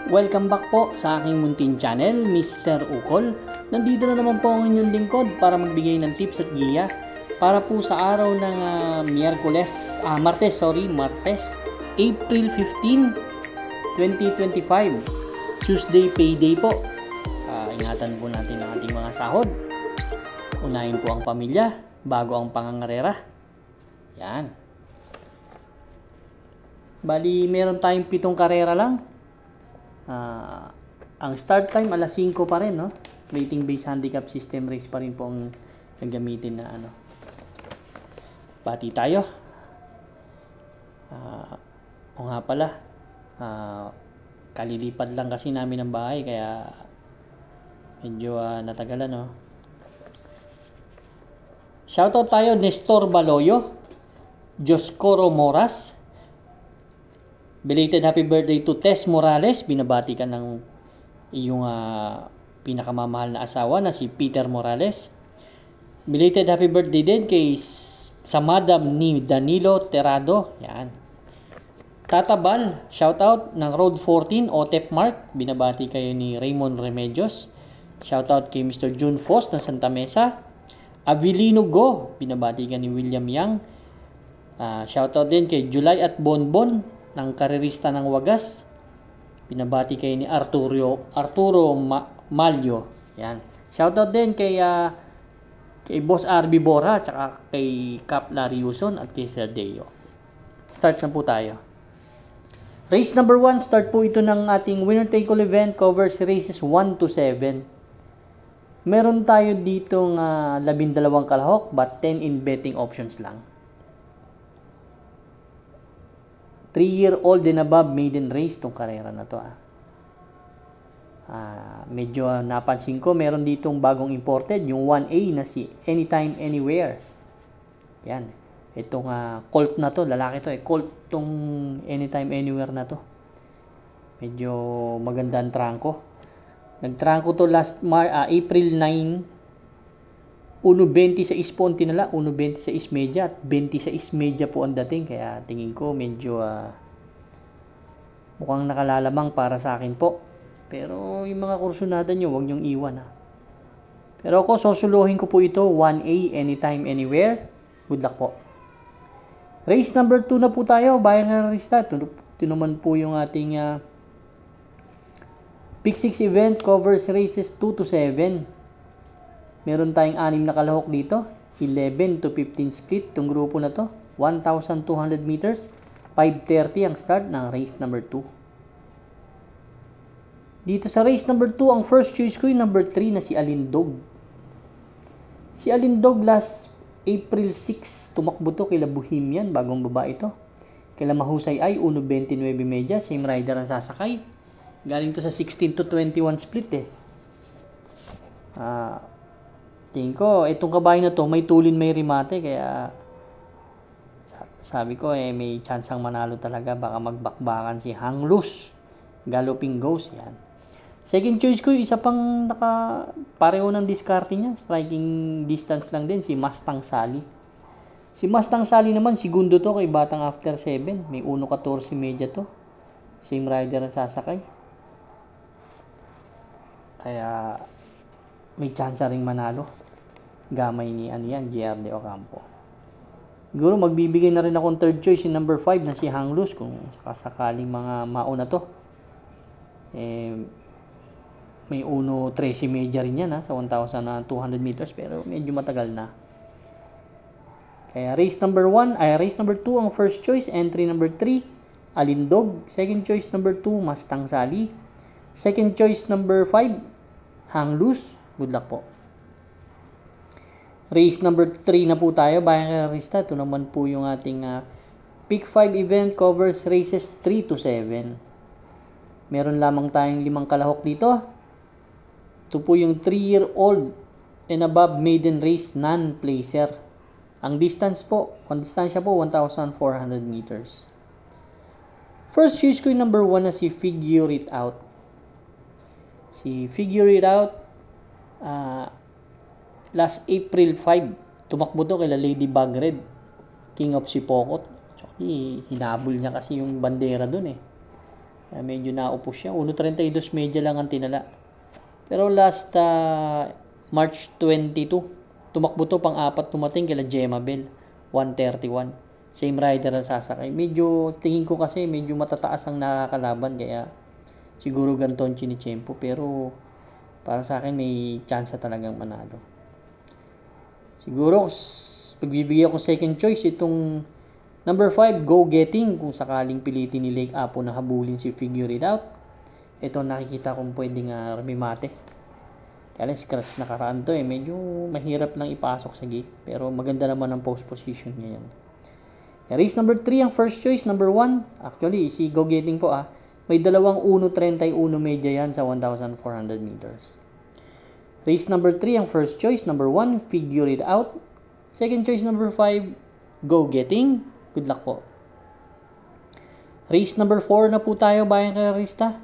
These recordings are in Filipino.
Welcome back po sa aking munting channel, Mr. Ukol. Nandito na naman po ang inyong lingkod para magbigay ng tips at giya para po sa araw ng Martes, April 15, 2025. Tuesday payday po. Ingatan po natin ang ating mga sahod. Unahin po ang pamilya bago ang pangangarera. Yan. Bali, meron tayong 7 karera lang. Ang start time alas 5 pa rin, no? Rating based handicap system race pa rin po ang gagamitin na ano. Bati tayo. O nga pala, kalilipad lang kasi namin ng bahay kaya medyo natagalan, no? Shoutout tayo Nestor Baloyo, Joscoro Moras. Belated happy birthday to Tess Morales. Binabati ka ng iyong pinakamamahal na asawa na si Peter Morales. Belated happy birthday din sa madam ni Danilo Terrado. Yan. Tatabal, shoutout ng Road 14, Otep Mark. Binabati kayo ni Raymond Remedios. Shoutout kay Mr. June Foss ng Santa Mesa. Avilino Go, binabati ka ni William Yang. Shoutout din kay July at Bonbon ng Karerista ng Wagas. Binabati kayo ni Arturo Malyo. Yan. Shoutout din kay Boss RB Bora at kay Cap Lariuson at kay Sir Deo. Start na po tayo. Race number 1, start po ito ng ating winner take all event, covers races 1 to 7. Meron tayo ditong 12 kalahok but 10 in betting options lang. 3-year-old and above maiden race tong karera na to. Medyo napansin ko, meron ditong bagong imported, yung 1A na si Anytime Anywhere. Yan. Itong Colt na to, lalaki to Colt tong Anytime Anywhere na to. Medyo maganda ang trangko. Nagtrangko to last April 9. 1.26 po ang tinala, 1.26 media at 26 media po ang dating. Kaya tingin ko medyo mukhang nakalalamang para sa akin po. Pero yung mga kursunada nyo, huwag nyong iwan. Pero ako, susuluhin ko po ito, 1A, Anytime, Anywhere. Good luck po. Race number 2 na po tayo, Bayan Karerista. Ito naman po yung ating Pick 6 event, covers races 2 to 7. Meron tayong 6 na kalahok dito. 11 to 15 split. Itong grupo na to. 1,200 meters. 5:30 ang start ng race number 2. Dito sa race number 2, ang first choice ko yung number 3 na si Alindog. Si Alindog last April 6, tumakbo to kila Bohemian. Bagong babae ito. Kila Mahusay ay 1.29 media. Same rider ang sasakay. Galing to sa 16 to 21 split tingin ko, itong kabayo na to, may tulin, may rimate, kaya sabi ko, may chance ang manalo talaga. Baka magbakbakan si Hanglus. Galloping Ghost, yan. Second choice ko, isa pang pareho ng diskarte niya. Striking distance lang din, si Mustang Sally. Si Mustang Sally naman, segundo to kay Batang After 7. May 1.14 media to. Same rider ang sasakay. Kaya may chance ring manalo. Gamay ni JR de Ocampo. Siguro magbibigay na rin akong third choice yung number 5 na si Hanglus kung sakaling mga mauna to. May 1.13 media rin yan sa 1,200 meters pero medyo matagal na. Kaya race number 2 ang first choice. Entry number 3, Alindog. Second choice number 2, Mustang Sally. Second choice number 5, Hanglus. Good luck po. Race number 3 na po tayo, Bayan Karerista. Ito naman po yung ating Pick 5 event, covers races 3 to 7. Meron lamang tayong 5 kalahok dito. Ito po yung 3-year-old and above maiden race non-placer. Ang distansya po 1,400 meters. First choice ko yung number 1 na si Figure It Out. Si Figure It Out, last April 5, tumakbo to kay Lady Bagred, King of Sipokot. Hinabol niya kasi yung bandera dun Kaya medyo naupo siya. 1.32 media lang ang tinala. Pero last March 22, tumakbo to pang-apat tumating kila Gemma Bell. 131. Same rider ang sasakay. Medyo, tingin ko kasi medyo matataas ang nakakalaban. Kaya siguro ganito ang chinichempo. Pero para sa akin may chance talagang manalo. Siguro pagbibigyan ko second choice itong number 5, Go Getting. Kung sakaling pilitin ni Lake Apo na habulin si Figure It Out. Ito nakikita kong pwedeng rumimate. Kaya lang scratch nakaraan to medyo mahirap lang ipasok sa gate. Pero maganda naman ang post position niya yan. Race number 3 ang first choice. Number 1, actually si Go Getting po may dalawang 1.31 media yan sa 1,400 meters. Race number 3 ang first choice. Number 1, Figure It Out. Second choice number 5, Go Getting. Good luck po. Race number 4 na po tayo bayang karista.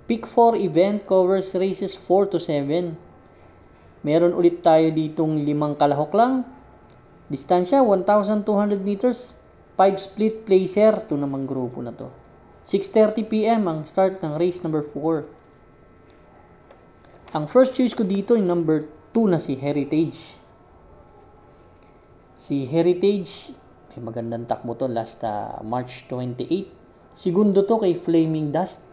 Pick 4 event covers races 4 to 7. Meron ulit tayo ditong 5 kalahok lang. Distansya 1,200 meters. 5 split placer. Ito namang grupo na to. 6:30 PM ang start ng race number 4. Ang first choice ko dito yung number 2 na si Heritage. Si Heritage, may magandang takbo to last March 28. Segundo to kay Flaming Dust.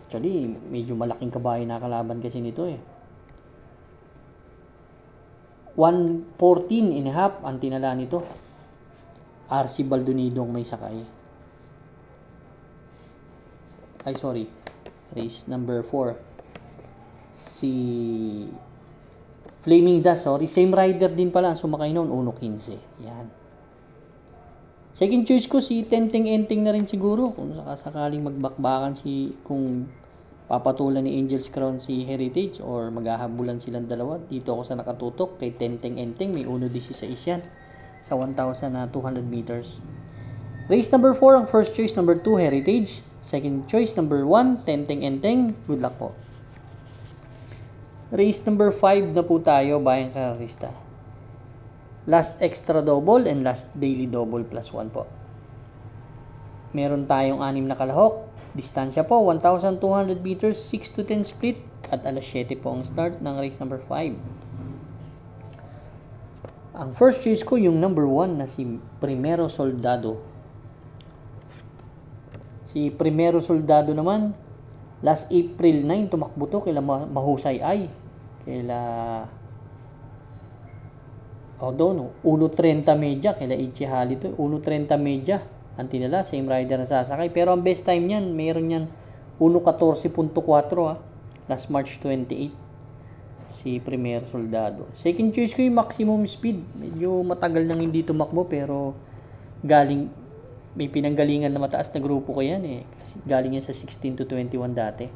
Actually, medyo malaking kabayo na kalaban kasi nito 114.5 ang tinala nito. RC Baldonidong may sakay. Race number 4. Si Flaming Dust, same rider din pala ang sumakay noon, 1.15. Yan. Second choice ko si Tenteng Enteng na rin siguro kung sakaling magbakbakan kung papatulan ni Angel's Crown si Heritage or maghahabulan silang dalawa. Dito ako sa nakatutok kay Tenteng Enteng, may 1.16 yan sa 1,200 meters. Race number 4 ang first choice, number 2 Heritage. Second choice number 1 Tenteng Enteng. Good luck po. Race number 5 na po tayo bayang karista. Last extra double and last daily double plus 1 po. Meron tayong 6 na kalahok. Distansya po 1,200 meters, 6 to 10 split at alas 7 po ang start ng race number 5. Ang first choice ko yung number 1 na si Primero Soldado. Si Primero Soldado naman, last April 9 tumakbo to kila Mahusay Ay. Kila 1.30 media kila Ichihali to. 1.30 media ang tinala, same rider na sasakay. Pero ang best time niyan, meron yan 1.14.4 last March 28. Si Primero Soldado. Second choice ko yung maximum speed. Medyo matagal nang hindi tumakbo pero may pinanggalingan na mataas na grupo ko yan kasi galing yan sa 16 to 21 dati.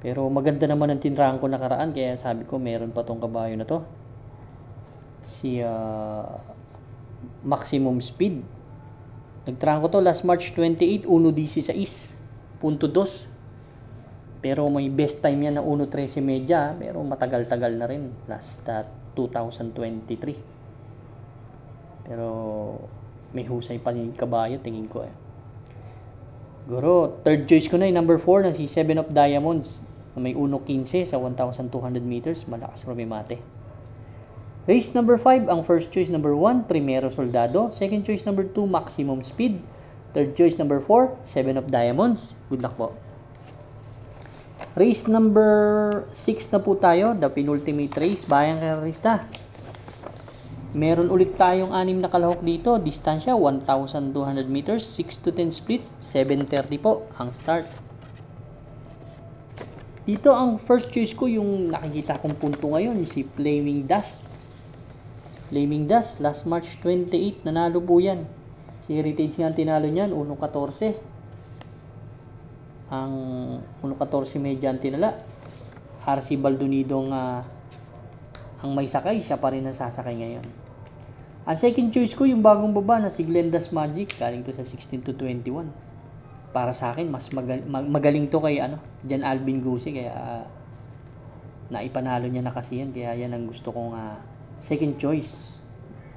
Pero maganda naman ang tinrang ko nakaraan kaya sabi ko meron pa tong kabayo na to. Si maximum speed. Nagtrang ko to last March 28, 1.16.2. Pero may best time yan na 1.13 media, pero matagal-tagal na rin. Last 2023. Pero may husay pa yung kabayo, tingin ko Siguro, third choice ko na yung number 4 na si 7 of Diamonds. May 1.15 sa 1,200 meters, malakas rumimate. Race number 5, ang first choice number 1, Primero Soldado. Second choice number 2, Maximum Speed. Third choice number 4, 7 of Diamonds. Good luck po. Race number 6 na po tayo, the penultimate race, bayang karista. Meron ulit tayong 6 na kalahok dito. Distansya, 1,200 meters, 6 to 10 split, 7:30 po ang start. Dito ang first choice ko, yung nakikita kong punto ngayon, si Flaming Dust. Flaming Dust, last March 28, nanalo po yan. Si Heritage nga tinalo niyan, 1.14. Ang 1.14 medya ang tinala. RC Baldonidong ang may sakay, siya pa rin ang sasakay ngayon. Ang second choice ko, yung bagong baba na si Glenda's Magic, galing to sa 16 to 21. Para sa akin, mas magaling to kay Jan Alvin Gusi, kaya naipanalo niya na kasi yan, kaya yan ang gusto kong second choice.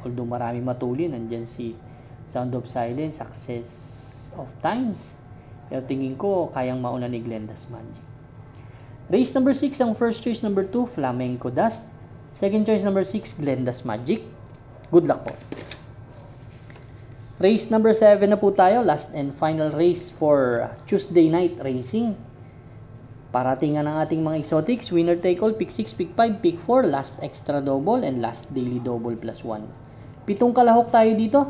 Although marami matulin, nandyan si Sound of Silence, Success of Times. Pero tingin ko, kayang mauna ni Glenda's Magic. Race number 6, ang first choice number 2, Flamenco Dust. Second choice number 6, Glenda's Magic. Good luck po. Race number 7 na po tayo. Last and final race for Tuesday night racing. Parating nga ng ating mga exotics. Winner take all, pick 6, pick 5, pick 4, last extra double, and last daily double plus 1. 7 kalahok tayo dito.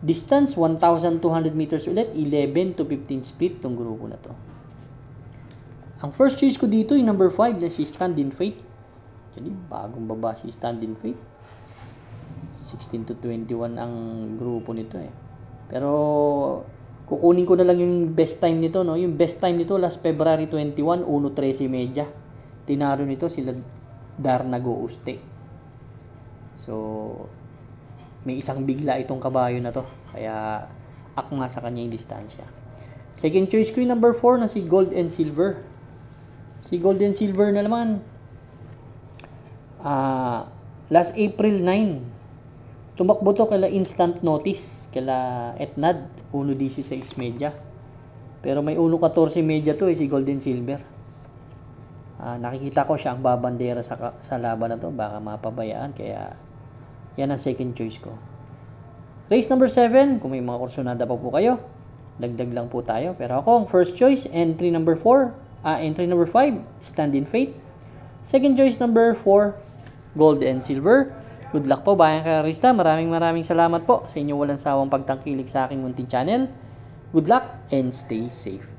Distance, 1,200 meters ulit. 11 to 15 split tong grupo na to. Ang first choice ko dito yung number 5 na si Stand in Faith. Jadi bagong baba si Stand in Faith. 16 to 21 ang grupo nito eh. Pero kukunin ko na lang yung best time nito, no. Yung best time nito last February 21, 1:13 media. Tinaro nito sila Darnago Uste. So may isang bigla itong kabayo na to. Kaya akma sa kanya yung distansya. Second choice ko yung number 4 na si Gold and Silver. Si Gold and Silver na naman. Last April 9. Tumakbo to kala Instant Notice, kala Etnad, 1:16 media. Pero may 1:14 media to si Golden Silver. Nakikita ko siya ang babandera sa laban na to, baka mapabayaan, kaya yan ang second choice ko. Race number 7, kung may mga kursonada pa po kayo, dagdag lang po tayo. Pero ako ang first choice, entry number 5, Stand in Faith. Second choice number 4, Gold and Silver. Good luck po, Bayang Karista. Maraming salamat po sa inyong walang sawang pagtangkilik sa aking munting channel. Good luck and stay safe.